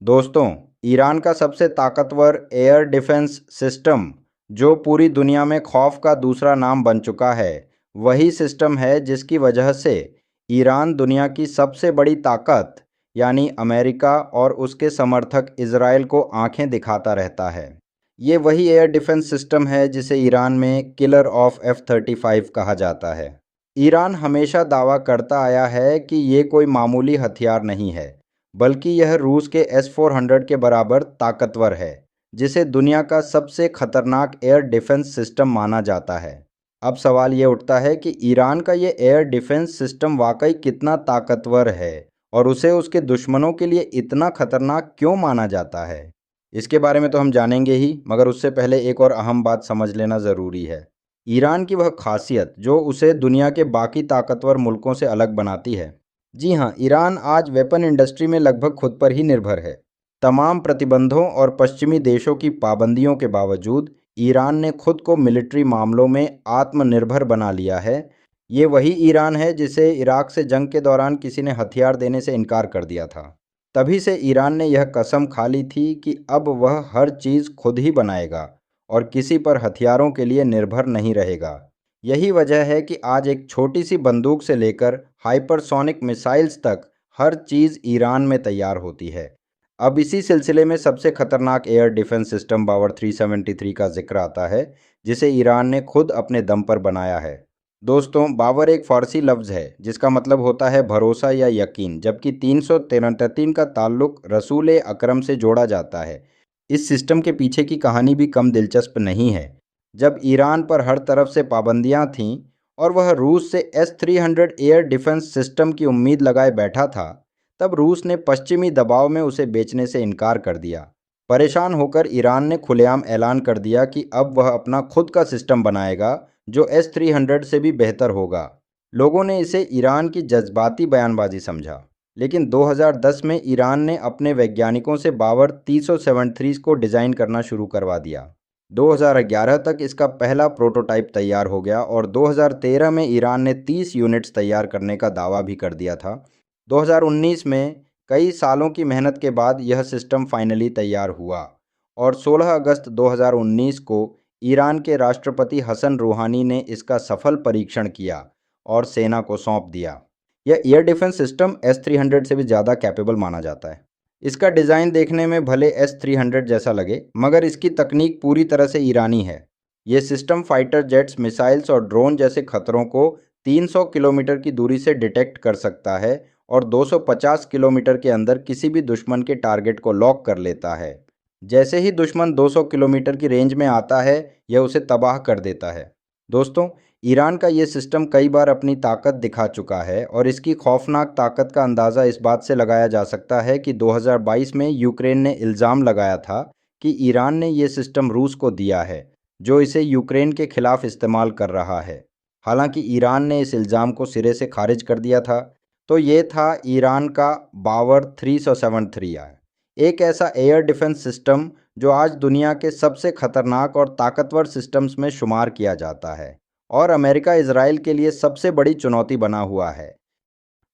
दोस्तों, ईरान का सबसे ताकतवर एयर डिफेंस सिस्टम जो पूरी दुनिया में खौफ का दूसरा नाम बन चुका है, वही सिस्टम है जिसकी वजह से ईरान दुनिया की सबसे बड़ी ताकत यानी अमेरिका और उसके समर्थक इजराइल को आंखें दिखाता रहता है। ये वही एयर डिफेंस सिस्टम है जिसे ईरान में किलर ऑफ F-35 कहा जाता है। ईरान हमेशा दावा करता आया है कि ये कोई मामूली हथियार नहीं है, बल्कि यह रूस के S-400 के बराबर ताकतवर है, जिसे दुनिया का सबसे खतरनाक एयर डिफेंस सिस्टम माना जाता है। अब सवाल ये उठता है कि ईरान का ये एयर डिफेंस सिस्टम वाकई कितना ताकतवर है और उसे उसके दुश्मनों के लिए इतना खतरनाक क्यों माना जाता है। इसके बारे में तो हम जानेंगे ही, मगर उससे पहले एक और अहम बात समझ लेना ज़रूरी है। ईरान की वह खासियत जो उसे दुनिया के बाकी ताकतवर मुल्कों से अलग बनाती है। जी हाँ, ईरान आज वेपन इंडस्ट्री में लगभग खुद पर ही निर्भर है। तमाम प्रतिबंधों और पश्चिमी देशों की पाबंदियों के बावजूद ईरान ने खुद को मिलिट्री मामलों में आत्मनिर्भर बना लिया है। ये वही ईरान है जिसे इराक से जंग के दौरान किसी ने हथियार देने से इनकार कर दिया था। तभी से ईरान ने यह कसम खा ली थी कि अब वह हर चीज़ खुद ही बनाएगा और किसी पर हथियारों के लिए निर्भर नहीं रहेगा। यही वजह है कि आज एक छोटी सी बंदूक से लेकर हाइपरसोनिक मिसाइल्स तक हर चीज़ ईरान में तैयार होती है। अब इसी सिलसिले में सबसे खतरनाक एयर डिफेंस सिस्टम बावर 373 का जिक्र आता है, जिसे ईरान ने खुद अपने दम पर बनाया है। दोस्तों, बावर एक फ़ारसी लफ्ज़ है जिसका मतलब होता है भरोसा या यकीन, जबकि 333 का ताल्लुक रसूल अकरम से जोड़ा जाता है। इस सिस्टम के पीछे की कहानी भी कम दिलचस्प नहीं है। जब ईरान पर हर तरफ से पाबंदियां थीं और वह रूस से S-300 एयर डिफेंस सिस्टम की उम्मीद लगाए बैठा था, तब रूस ने पश्चिमी दबाव में उसे बेचने से इनकार कर दिया। परेशान होकर ईरान ने खुलेआम ऐलान कर दिया कि अब वह अपना खुद का सिस्टम बनाएगा जो S-300 से भी बेहतर होगा। लोगों ने इसे ईरान की जज्बाती बयानबाजी समझा, लेकिन 2010 में ईरान ने अपने वैज्ञानिकों से बावर 373 को डिज़ाइन करना शुरू करवा दिया। 2011 तक इसका पहला प्रोटोटाइप तैयार हो गया और 2013 में ईरान ने 30 यूनिट्स तैयार करने का दावा भी कर दिया था। 2019 में कई सालों की मेहनत के बाद यह सिस्टम फाइनली तैयार हुआ और 16 अगस्त 2019 को ईरान के राष्ट्रपति हसन रूहानी ने इसका सफल परीक्षण किया और सेना को सौंप दिया। यह एयर डिफेंस सिस्टम S-300 से भी ज़्यादा कैपेबल माना जाता है। इसका डिज़ाइन देखने में भले S-300 जैसा लगे, मगर इसकी तकनीक पूरी तरह से ईरानी है। ये सिस्टम फाइटर जेट्स, मिसाइल्स और ड्रोन जैसे खतरों को 300 किलोमीटर की दूरी से डिटेक्ट कर सकता है और 250 किलोमीटर के अंदर किसी भी दुश्मन के टारगेट को लॉक कर लेता है। जैसे ही दुश्मन 200 किलोमीटर की रेंज में आता है, यह उसे तबाह कर देता है। दोस्तों, ईरान का ये सिस्टम कई बार अपनी ताकत दिखा चुका है और इसकी खौफनाक ताकत का अंदाज़ा इस बात से लगाया जा सकता है कि 2022 में यूक्रेन ने इल्ज़ाम लगाया था कि ईरान ने ये सिस्टम रूस को दिया है, जो इसे यूक्रेन के खिलाफ इस्तेमाल कर रहा है। हालांकि ईरान ने इस इल्ज़ाम को सिरे से खारिज कर दिया था। तो ये था ईरान का बावर 373, एक ऐसा एयर डिफेंस सिस्टम जो आज दुनिया के सबसे खतरनाक और ताकतवर सिस्टम्स में शुमार किया जाता है और अमेरिका इजराइल के लिए सबसे बड़ी चुनौती बना हुआ है।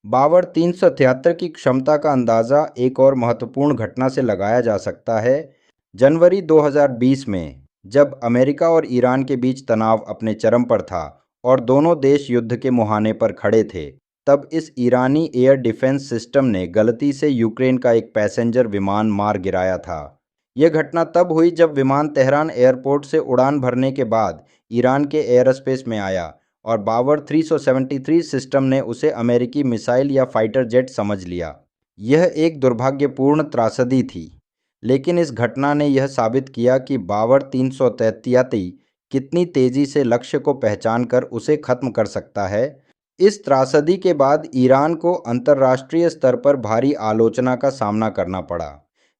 बावर 373 की क्षमता का अंदाज़ा एक और महत्वपूर्ण घटना से लगाया जा सकता है। जनवरी 2020 में जब अमेरिका और ईरान के बीच तनाव अपने चरम पर था और दोनों देश युद्ध के मुहाने पर खड़े थे, तब इस ईरानी एयर डिफेंस सिस्टम ने गलती से यूक्रेन का एक पैसेंजर विमान मार गिराया था। यह घटना तब हुई जब विमान तेहरान एयरपोर्ट से उड़ान भरने के बाद ईरान के एयरस्पेस में आया और बावर 373 सिस्टम ने उसे अमेरिकी मिसाइल या फाइटर जेट समझ लिया। यह एक दुर्भाग्यपूर्ण त्रासदी थी, लेकिन इस घटना ने यह साबित किया कि बावर 373 कितनी तेज़ी से लक्ष्य को पहचानकर उसे ख़त्म कर सकता है। इस त्रासदी के बाद ईरान को अंतर्राष्ट्रीय स्तर पर भारी आलोचना का सामना करना पड़ा,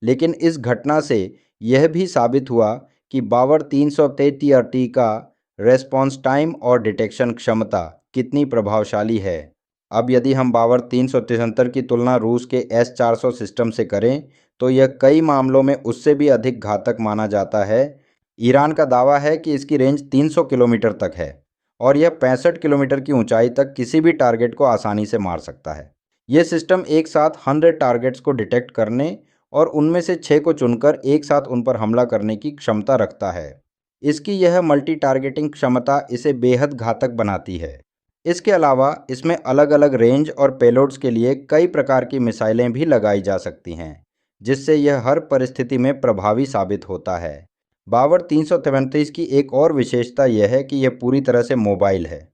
लेकिन इस घटना से यह भी साबित हुआ कि बावर 333 का रेस्पॉन्स टाइम और डिटेक्शन क्षमता कितनी प्रभावशाली है। अब यदि हम बावर 373 की तुलना रूस के S-400 सिस्टम से करें तो यह कई मामलों में उससे भी अधिक घातक माना जाता है। ईरान का दावा है कि इसकी रेंज 300 किलोमीटर तक है और यह 65 किलोमीटर की ऊंचाई तक किसी भी टारगेट को आसानी से मार सकता है। यह सिस्टम एक साथ 100 टारगेट्स को डिटेक्ट करने और उनमें से 6 को चुनकर एक साथ उन पर हमला करने की क्षमता रखता है। इसकी यह मल्टी टारगेटिंग क्षमता इसे बेहद घातक बनाती है। इसके अलावा इसमें अलग अलग रेंज और पेलोड्स के लिए कई प्रकार की मिसाइलें भी लगाई जा सकती हैं, जिससे यह हर परिस्थिति में प्रभावी साबित होता है। बावर 333 की एक और विशेषता यह है कि यह पूरी तरह से मोबाइल है,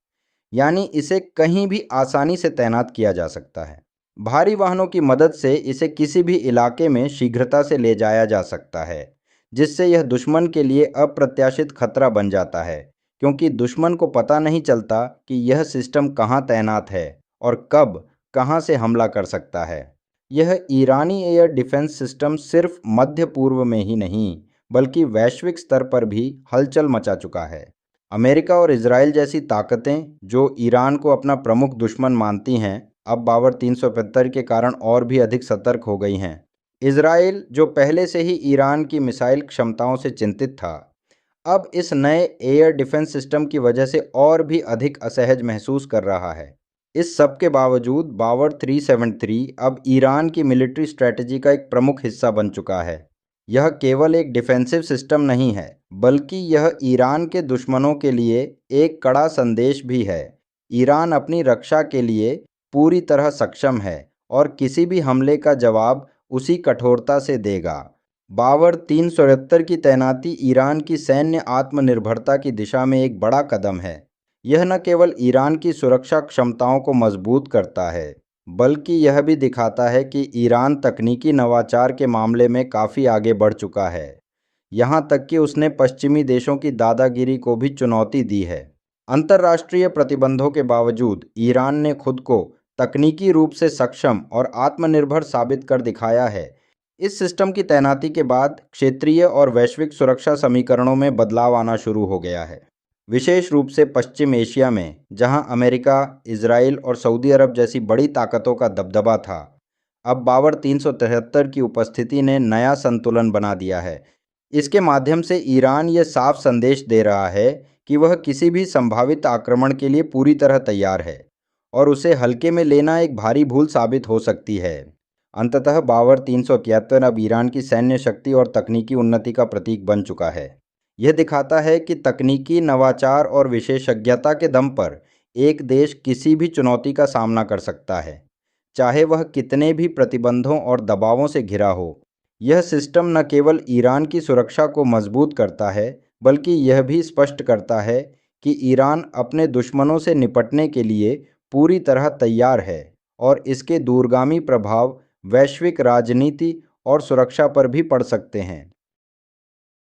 यानी इसे कहीं भी आसानी से तैनात किया जा सकता है। भारी वाहनों की मदद से इसे किसी भी इलाके में शीघ्रता से ले जाया जा सकता है, जिससे यह दुश्मन के लिए अप्रत्याशित खतरा बन जाता है, क्योंकि दुश्मन को पता नहीं चलता कि यह सिस्टम कहां तैनात है और कब कहां से हमला कर सकता है। यह ईरानी एयर डिफेंस सिस्टम सिर्फ मध्य पूर्व में ही नहीं, बल्कि वैश्विक स्तर पर भी हलचल मचा चुका है। अमेरिका और इजराइल जैसी ताकतें, जो ईरान को अपना प्रमुख दुश्मन मानती हैं, अब बावर 375 के कारण और भी अधिक सतर्क हो गई हैं। इजराइल, जो पहले से ही ईरान की मिसाइल क्षमताओं से चिंतित था, अब इस नए एयर डिफेंस सिस्टम की वजह से और भी अधिक असहज महसूस कर रहा है। इस सब के बावजूद बावर 373 अब ईरान की मिलिट्री स्ट्रेटजी का एक प्रमुख हिस्सा बन चुका है। यह केवल एक डिफेंसिव सिस्टम नहीं है, बल्कि यह ईरान के दुश्मनों के लिए एक कड़ा संदेश भी है। ईरान अपनी रक्षा के लिए पूरी तरह सक्षम है और किसी भी हमले का जवाब उसी कठोरता से देगा। बावर 373 की तैनाती ईरान की सैन्य आत्मनिर्भरता की दिशा में एक बड़ा कदम है। यह न केवल ईरान की सुरक्षा क्षमताओं को मजबूत करता है, बल्कि यह भी दिखाता है कि ईरान तकनीकी नवाचार के मामले में काफ़ी आगे बढ़ चुका है, यहाँ तक कि उसने पश्चिमी देशों की दादागिरी को भी चुनौती दी है। अंतर्राष्ट्रीय प्रतिबंधों के बावजूद ईरान ने खुद को तकनीकी रूप से सक्षम और आत्मनिर्भर साबित कर दिखाया है। इस सिस्टम की तैनाती के बाद क्षेत्रीय और वैश्विक सुरक्षा समीकरणों में बदलाव आना शुरू हो गया है, विशेष रूप से पश्चिम एशिया में, जहां अमेरिका, इजराइल और सऊदी अरब जैसी बड़ी ताकतों का दबदबा था। अब बावर 373 की उपस्थिति ने नया संतुलन बना दिया है। इसके माध्यम से ईरान ये साफ संदेश दे रहा है कि वह किसी भी संभावित आक्रमण के लिए पूरी तरह तैयार है और उसे हल्के में लेना एक भारी भूल साबित हो सकती है। अंततः बावर 373 अब ईरान की सैन्य शक्ति और तकनीकी उन्नति का प्रतीक बन चुका है। यह दिखाता है कि तकनीकी नवाचार और विशेषज्ञता के दम पर एक देश किसी भी चुनौती का सामना कर सकता है, चाहे वह कितने भी प्रतिबंधों और दबावों से घिरा हो। यह सिस्टम न केवल ईरान की सुरक्षा को मजबूत करता है, बल्कि यह भी स्पष्ट करता है कि ईरान अपने दुश्मनों से निपटने के लिए पूरी तरह तैयार है और इसके दूरगामी प्रभाव वैश्विक राजनीति और सुरक्षा पर भी पड़ सकते हैं।